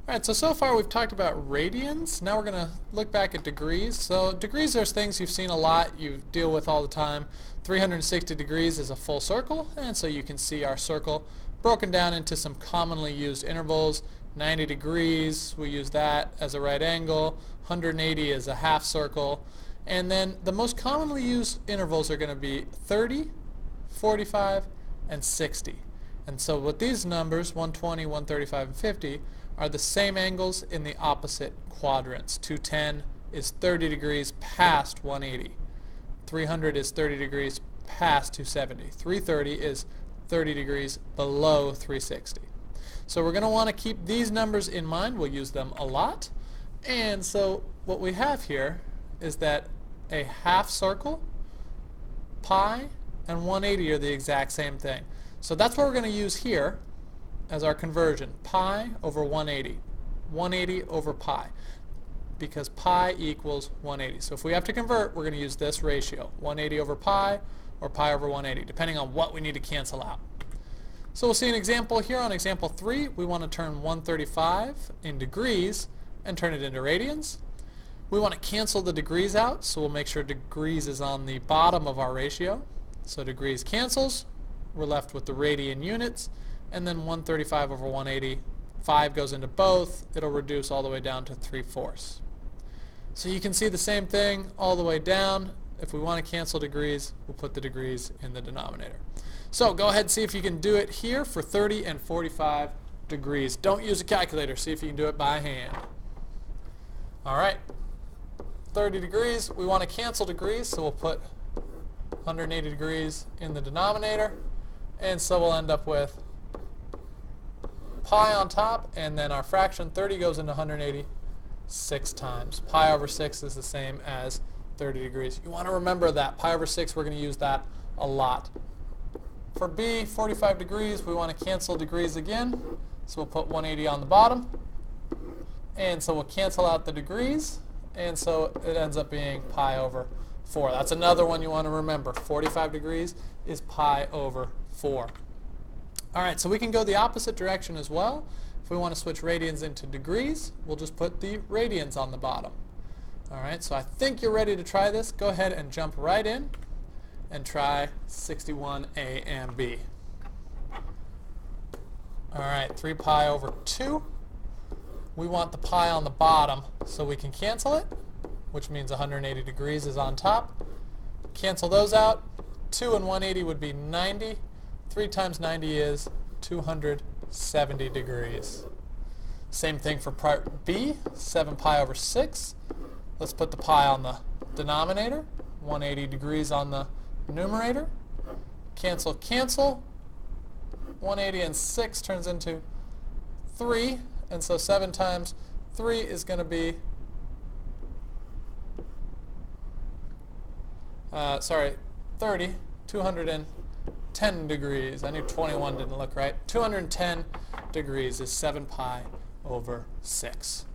Alright, so far we've talked about radians. Now we're going to look back at degrees. So degrees are things you've seen a lot, you deal with all the time. 360 degrees is a full circle, and so you can see our circle broken down into some commonly used intervals. 90 degrees, we use that as a right angle. 180 is a half circle. And then the most commonly used intervals are going to be 30, 45, and 60. And so with these numbers, 120, 135, and 50, are the same angles in the opposite quadrants. 210 is 30 degrees past 180. 300 is 30 degrees past 270. 330 is 30 degrees below 360. So we're going to want to keep these numbers in mind. We'll use them a lot. And so what we have here is that a half circle, pi, and 180 are the exact same thing. So that's what we're going to use here as our conversion, pi over 180, 180 over pi, because pi equals 180. So if we have to convert, we're going to use this ratio, 180 over pi or pi over 180, depending on what we need to cancel out. So we'll see an example here. On example 3, we want to turn 135 in degrees and turn it into radians. We want to cancel the degrees out, so we'll make sure degrees is on the bottom of our ratio. So degrees cancels, we're left with the radian units, and then 135 over 180, 5 goes into both, it'll reduce all the way down to 3/4. So you can see the same thing all the way down. If we want to cancel degrees, we'll put the degrees in the denominator. So go ahead and see if you can do it here for 30 and 45 degrees. Don't use a calculator, see if you can do it by hand. Alright, 30 degrees, we want to cancel degrees, so we'll put 180 degrees in the denominator, and so we'll end up with pi on top, and then our fraction 30 goes into 180 6 times. Pi over 6 is the same as 30 degrees. You want to remember that. Pi over 6, we're going to use that a lot. For b, 45 degrees, we want to cancel degrees again, so we'll put 180 on the bottom, and so we'll cancel out the degrees, and so it ends up being pi over 4. That's another one you want to remember. 45 degrees is pi over 4. Alright, so we can go the opposite direction as well. If we want to switch radians into degrees, we'll just put the radians on the bottom. Alright, so I think you're ready to try this. Go ahead and jump right in and try 61a and b. Alright, 3 pi over 2. We want the pi on the bottom so we can cancel it, which means 180 degrees is on top. Cancel those out. 2 and 180 would be 90. 3 times 90 is 270 degrees. Same thing for part B, 7 pi over 6. Let's put the pi on the denominator, 180 degrees on the numerator. Cancel, cancel. 180 and 6 turns into 3, and so 7 times 3 is going to be 30, 210 degrees. I knew 21 didn't look right. 210 degrees is 7 pi over 6.